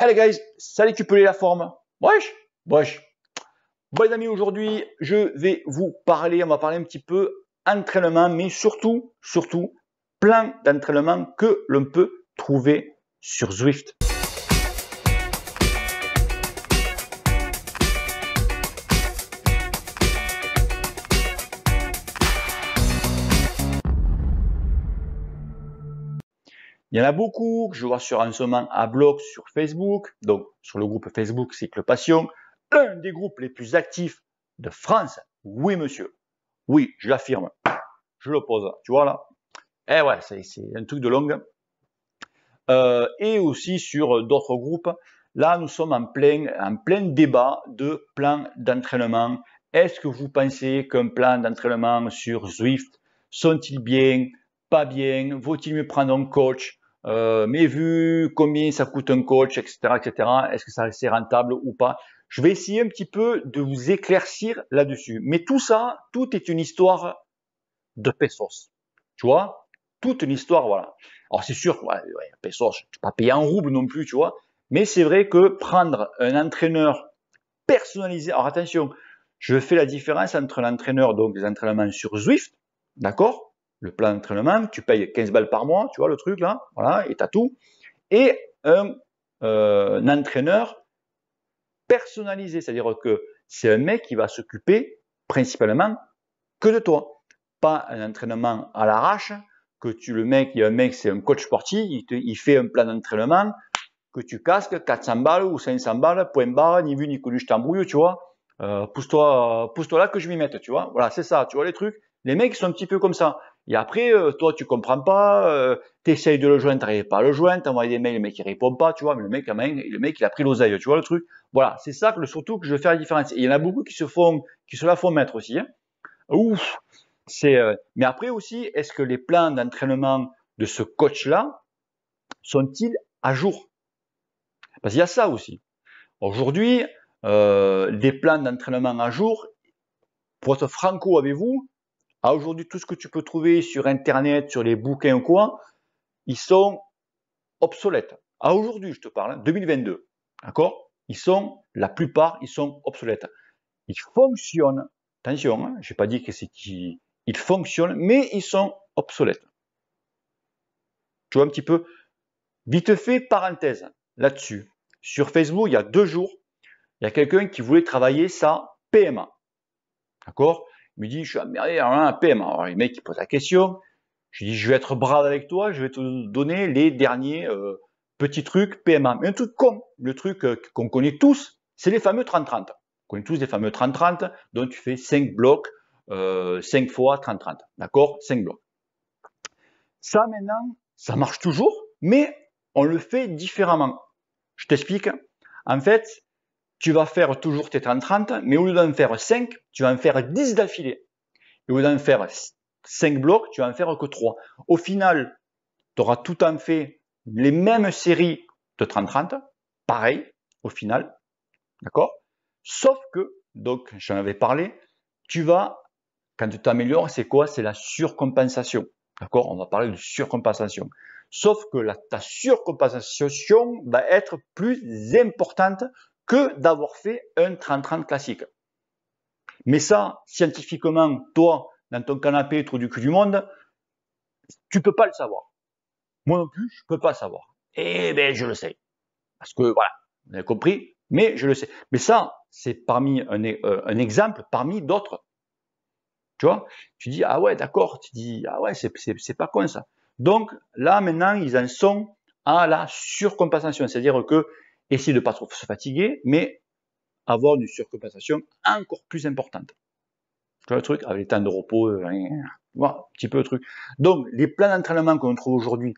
Hey guys, ça récupérer la forme. Wesh, wesh. Bon les amis, aujourd'hui, je vais vous parler, on va parler un petit peu entraînement, mais surtout, plein d'entraînements que l'on peut trouver sur Zwift. Il y en a beaucoup que je vois en ce moment à bloc sur Facebook, donc sur le groupe Facebook Cycle Passion, un des groupes les plus actifs de France. Oui monsieur, oui, je l'affirme, je le pose, tu vois là. Eh ouais, c'est un truc de longue. Et aussi sur d'autres groupes. Là, nous sommes en plein débat de plan d'entraînement. Est-ce que vous pensez qu'un plan d'entraînement sur Zwift sont-ils bien, pas bien? Vaut-il mieux prendre un coach? Mais vu combien ça coûte un coach, etc., est-ce que ça c'est rentable ou pas? Je vais essayer un petit peu de vous éclaircir là-dessus. Mais tout ça, tout est une histoire de pesos. Tu vois? Toute une histoire, voilà. Alors c'est sûr, ouais, pesos, tu peux pas payer en rouble non plus, tu vois. Mais c'est vrai que prendre un entraîneur personnalisé, alors attention, je fais la différence entre l'entraîneur, donc les entraînements sur Zwift, d'accord? Le plan d'entraînement, tu payes 15 balles par mois, tu vois le truc là, voilà, et t'as tout. Et un entraîneur personnalisé, c'est-à-dire que c'est un mec qui va s'occuper principalement que de toi. Pas un entraînement à l'arrache, que il y a un mec, c'est un coach sportif, il fait un plan d'entraînement, que tu casques 400 balles ou 500 balles, point barre, ni vu ni connu, je t'embrouille, tu vois. Pousse-toi là que je m'y mette, tu vois. Voilà, c'est ça, tu vois les trucs. Les mecs, ils sont un petit peu comme ça. Et après, toi, tu comprends pas, t'essayes de le joindre, t'arrives pas à le joindre, t'envoies des mails, le mec, il répond pas, tu vois, mais le mec, il a pris l'oseille, tu vois le truc. Voilà, c'est ça surtout que je veux faire la différence. Et il y en a beaucoup qui se la font mettre aussi, hein. Ouf, mais après aussi, est-ce que les plans d'entraînement de ce coach-là sont-ils à jour? Parce qu'il y a ça aussi. Aujourd'hui, des plans d'entraînement à jour, pour être franco avec vous, à aujourd'hui, tout ce que tu peux trouver sur Internet, sur les bouquins ou quoi, ils sont obsolètes. À aujourd'hui, je te parle, 2022, d'accord? La plupart, ils sont obsolètes. Ils fonctionnent, attention, hein, je n'ai pas dit que c'est qu'ils fonctionnent, mais ils sont obsolètes. Tu vois un petit peu. Vite fait, parenthèse là-dessus. Sur Facebook, il y a 2 jours, il y a quelqu'un qui voulait travailler sa PMA. D'accord? Il me dit, je suis emmerdé à un PMA. Alors, le mec, il pose la question. Je lui dis, je vais être brave avec toi, je vais te donner les derniers petits trucs PMA. Mais un truc con, le truc qu'on connaît tous, c'est les fameux 30-30. On connaît tous les fameux 30-30, dont tu fais 5 blocs, 5 fois 30-30. D'accord? 5 blocs. Ça, maintenant, ça marche toujours, mais on le fait différemment. Je t'explique. En fait, tu vas faire toujours tes 30-30, mais au lieu d'en faire 5, tu vas en faire 10 d'affilée. Et au lieu d'en faire 5 blocs, tu vas en faire que 3. Au final, tu auras tout en fait les mêmes séries de 30-30, pareil, au final, d'accord? Sauf que, donc, j'en avais parlé, quand tu t'améliores, c'est quoi? C'est la surcompensation, d'accord? On va parler de surcompensation. Sauf que ta surcompensation va être plus importante que d'avoir fait un 30-30 classique. Mais ça, scientifiquement, toi, dans ton canapé, trou du cul du monde, tu peux pas le savoir. Moi non plus, je peux pas savoir. Eh ben, je le sais. Parce que, voilà, vous avez compris, mais je le sais. Mais ça, c'est parmi un exemple parmi d'autres. Tu vois, tu dis, ah ouais, d'accord, tu dis, ah ouais, c'est pas con ça. Donc, là, maintenant, ils en sont à la surcompensation. C'est-à-dire que, essayer de pas trop se fatiguer, mais avoir une surcompensation encore plus importante. Tu vois le truc, avec les temps de repos, voilà, un petit peu le truc. Donc, les plans d'entraînement qu'on trouve aujourd'hui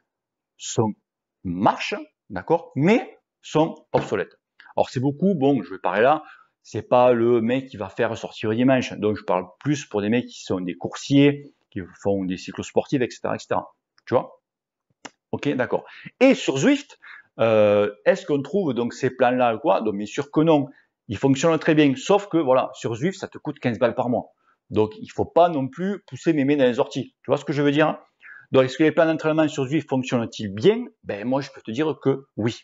marchent, d'accord, mais sont obsolètes. Alors, c'est beaucoup, bon, je vais parler là, c'est pas le mec qui va faire sortir le dimanche. Donc, je parle plus pour des mecs qui sont des coursiers, qui font des cyclosportifs, etc., etc. Tu vois? Ok, d'accord. Et sur Zwift, est-ce qu'on trouve donc ces plans-là, quoi? Donc, bien sûr que non. Ils fonctionnent très bien. Sauf que, voilà, sur Zwift, ça te coûte 15 balles par mois. Donc, il faut pas non plus pousser mes mains dans les orties. Tu vois ce que je veux dire? Donc, est-ce que les plans d'entraînement sur Zwift fonctionnent-ils bien? Ben, moi, je peux te dire que oui.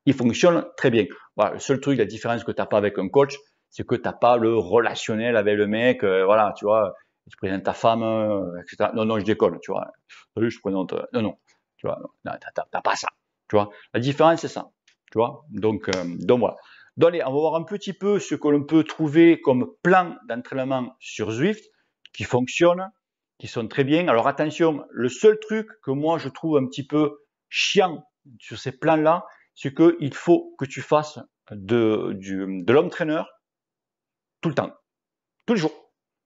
il fonctionne très bien. Voilà, le seul truc, la différence que tu n'as pas avec un coach, c'est que tu n'as pas le relationnel avec le mec, voilà, tu vois, tu présentes ta femme, etc. Non, non, je déconne, tu vois. Salut, je présente, non, non, tu vois, non, t'as pas ça, tu vois. La différence, c'est ça, tu vois. Donc voilà. Donc, allez, on va voir un petit peu ce que l'on peut trouver comme plan d'entraînement sur Zwift qui fonctionne, qui sont très bien. Alors attention, le seul truc que moi je trouve un petit peu chiant sur ces plans-là, c'est qu'il faut que tu fasses de l'home trainer tout le temps, tous les jours.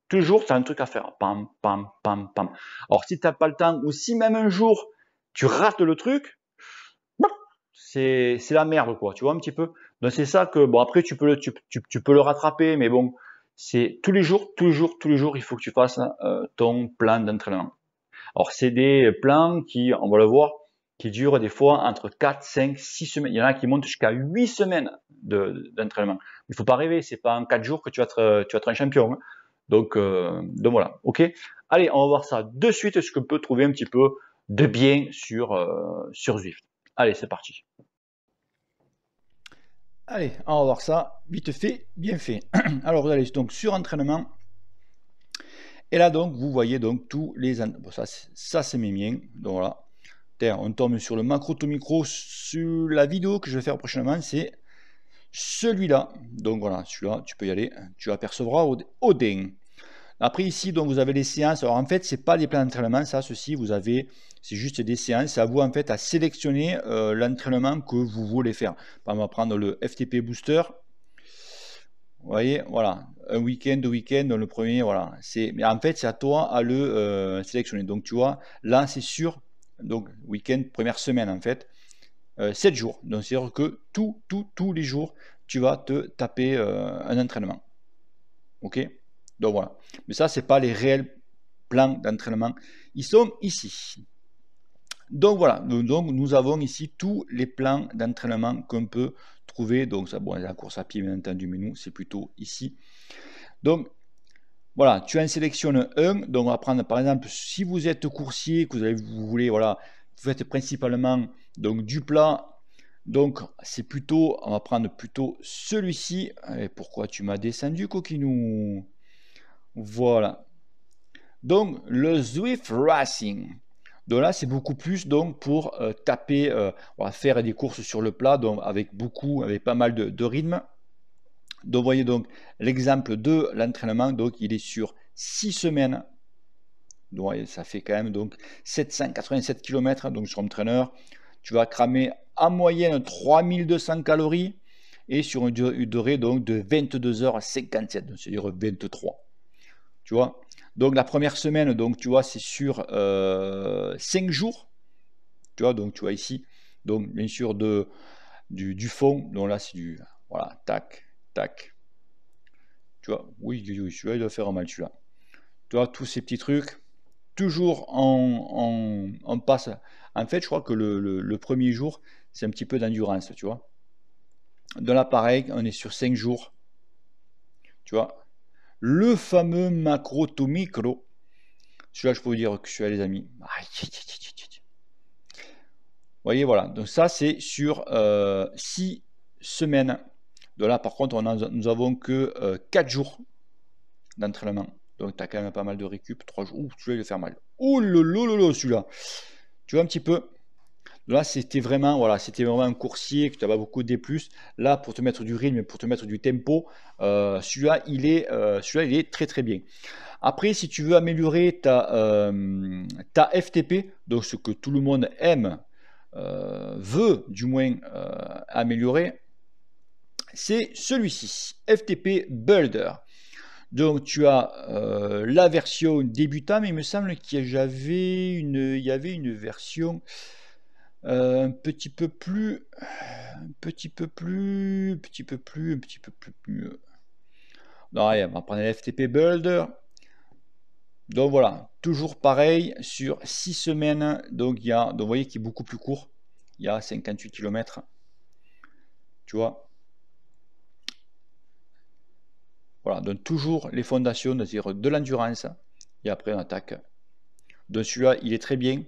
Tous les jours, tu as un truc à faire. Pam, pam, pam, pam. Alors, si tu n'as pas le temps, ou si même un jour, tu rates le truc, c'est la merde, quoi. Tu vois un petit peu. Donc, c'est ça que, bon, après, tu peux le rattraper, mais bon, c'est tous les jours, il faut que tu fasses ton plan d'entraînement. Alors, c'est des plans qui, on va le voir, qui durent des fois entre 4, 5, 6 semaines. Il y en a qui montent jusqu'à 8 semaines d'entraînement. Il faut pas rêver, c'est pas en 4 jours que tu vas être un champion. Hein. Donc voilà, ok. Allez, on va voir ça de suite, ce que peut trouver un petit peu de bien sur Zwift. Allez, c'est parti. Allez, on va voir ça, vite fait, bien fait. Alors vous allez donc sur entraînement. Et là donc, vous voyez donc tous les... Bon, ça c'est mes miens, donc voilà. On tombe sur le macro to micro. Sur la vidéo que je vais faire prochainement, c'est celui-là. Donc voilà, celui-là, tu peux y aller. Tu apercevras Odin. Après ici, donc vous avez les séances. Alors en fait, c'est pas des plans d'entraînement, ça, ceci. Vous avez, c'est juste des séances. C'est à vous en fait à sélectionner l'entraînement que vous voulez faire. Par exemple, on va prendre le FTP Booster. Vous voyez, voilà, un week-end, 2 week-ends, le premier, voilà. Mais en fait, c'est à toi à le sélectionner. Donc tu vois, là, c'est sûr. Donc week-end, première semaine en fait. 7 jours. Donc c'est-à-dire que tous les jours, tu vas te taper un entraînement. Ok? Donc voilà. Mais ça, c'est pas les réels plans d'entraînement. Ils sont ici. Donc voilà. Donc nous avons ici tous les plans d'entraînement qu'on peut trouver. Donc ça, bon, la course à pied, bien entendu, mais nous, c'est plutôt ici. Donc voilà, tu en sélectionnes un. Donc on va prendre par exemple, si vous êtes coursier, que vous voulez, voilà, vous faites principalement donc du plat. Donc c'est plutôt, on va prendre plutôt celui-ci. Pourquoi tu m'as descendu, coquinou? Voilà. Donc le Zwift Racing. Donc là c'est beaucoup plus donc pour taper, on va faire des courses sur le plat, donc avec pas mal de rythme. Donc vous voyez donc l'exemple de l'entraînement, donc il est sur 6 semaines. Donc ça fait quand même donc 787 km, donc sur un traîneur, tu vas cramer en moyenne 3200 calories et sur une durée donc de 22h57, c'est-à-dire 23. Tu vois. Donc la première semaine, donc tu vois, c'est sur 5 jours. Tu vois, donc tu vois ici, donc bien sûr du fond, donc là c'est du, voilà, tac, tac. Tu vois, oui, celui-là il doit faire mal celui-là. Tu vois, tous ces petits trucs. Toujours on passe. En fait, je crois que le premier jour, c'est un petit peu d'endurance, tu vois. De là, pareil, on est sur 5 jours. Tu vois. Le fameux macro to micro. Celui-là, je peux vous dire que je suis là, les amis. Vous voyez, voilà. Donc ça, c'est sur 6 semaines. De là, par contre, nous avons que 4 jours d'entraînement. Donc, tu as quand même pas mal de récup. 3 jours. Ouh, celui-là, il va faire mal. Ouh, celui-là. Tu vois un petit peu. Là, c'était vraiment, voilà, c'était vraiment un coursier que tu avais beaucoup D+. Là, pour te mettre du rythme, pour te mettre du tempo, celui-là, il est très très bien. Après, si tu veux améliorer ta FTP, donc ce que tout le monde aime, veut du moins améliorer, c'est celui-ci, FTP Builder. Donc tu as la version débutant, mais il me semble qu'il y avait une version un petit peu plus mieux. Non, allez, on va prendre l'FTP Builder. Donc voilà, toujours pareil sur 6 semaines. Donc vous voyez qu'il est beaucoup plus court. Il y a 58 km. Tu vois. Voilà, donc toujours les fondations, c'est-à-dire de l'endurance. Et après on attaque. Donc celui-là, il est très bien.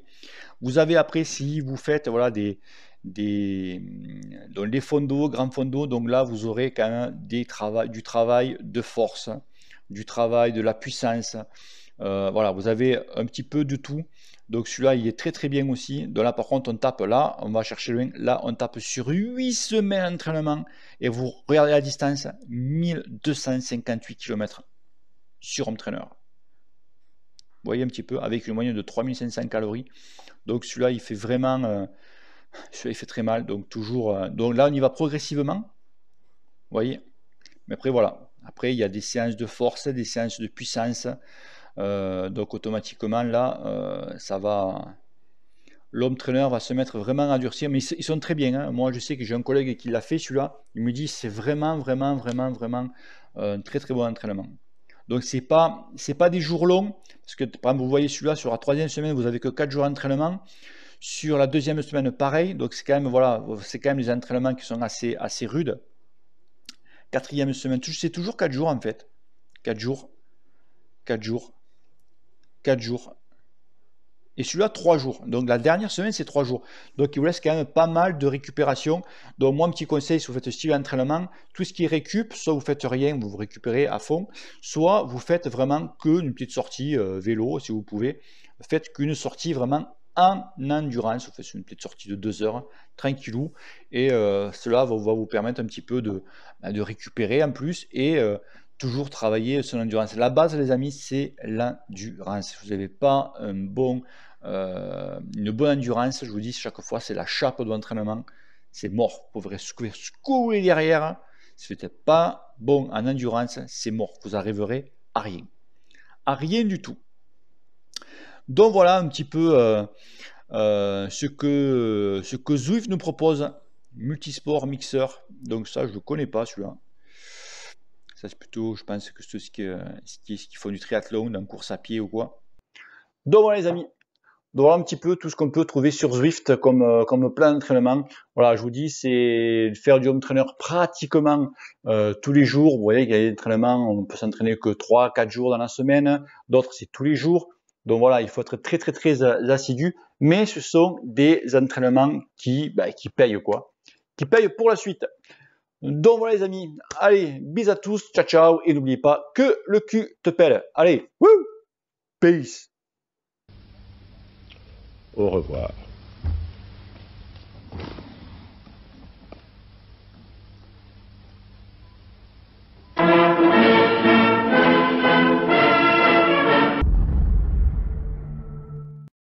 Vous avez après, si vous faites voilà, des donc les fondos, grands fondos. Donc là, vous aurez quand même du travail de force, du travail de la puissance. Voilà, vous avez un petit peu de tout. Donc celui-là, il est très très bien aussi. Donc là, par contre, on tape là, on va chercher loin. Là, on tape sur 8 semaines d'entraînement. Et vous regardez la distance, 1258 km sur Home Trainer. Vous voyez un petit peu, avec une moyenne de 3500 calories. Donc celui-là, il fait vraiment... celui-là, il fait très mal. Donc toujours... donc là, on y va progressivement. Vous voyez. Mais après, voilà. Après, il y a des séances de force, des séances de puissance. Donc automatiquement là ça va, l'home trainer va se mettre vraiment à durcir, mais ils sont très bien, hein. Moi je sais que j'ai un collègue qui l'a fait celui-là, il me dit c'est vraiment un très très bon entraînement. Donc c'est pas des jours longs, parce que par exemple vous voyez celui-là sur la 3e semaine vous avez que 4 jours d'entraînement, sur la 2e semaine pareil, donc c'est quand même voilà, c'est quand même des entraînements qui sont assez rudes. 4e semaine c'est toujours 4 jours en fait, 4 jours 4 jours. Et celui-là, 3 jours. Donc la dernière semaine, c'est 3 jours. Donc il vous laisse quand même pas mal de récupération. Donc moi, un petit conseil, si vous faites ce style d'entraînement, tout ce qui est récup, soit vous faites rien, vous récupérez à fond, soit vous faites vraiment qu'une petite sortie vélo, si vous pouvez. Faites qu'une sortie vraiment en endurance. Vous faites une petite sortie de 2 heures, tranquillou. Et cela va vous permettre un petit peu de récupérer en plus et toujours travailler son endurance. La base, les amis, c'est l'endurance. Si vous n'avez pas une bonne endurance, je vous dis chaque fois, c'est la chape de l'entraînement. C'est mort. Vous pourrez secouer derrière. Si vous n'êtes pas bon en endurance, c'est mort. Vous arriverez à rien. À rien du tout. Donc voilà un petit peu ce que Zwift nous propose. Multisport mixeur. Donc ça, je ne le connais pas celui-là. Ça, c'est plutôt, je pense que c'est ce qui font du triathlon, dans course à pied ou quoi. Donc voilà les amis, donc voilà un petit peu tout ce qu'on peut trouver sur Zwift comme plan d'entraînement. Voilà, je vous dis, c'est faire du home trainer pratiquement tous les jours. Vous voyez qu'il y a des entraînements, on peut s'entraîner que 3-4 jours dans la semaine, d'autres c'est tous les jours. Donc voilà, il faut être très très très assidu, mais ce sont des entraînements qui payent quoi, qui payent pour la suite. Donc voilà les amis, allez, bis à tous, ciao ciao, et n'oubliez pas que le cul te pèle. Allez, wouh, peace. Au revoir.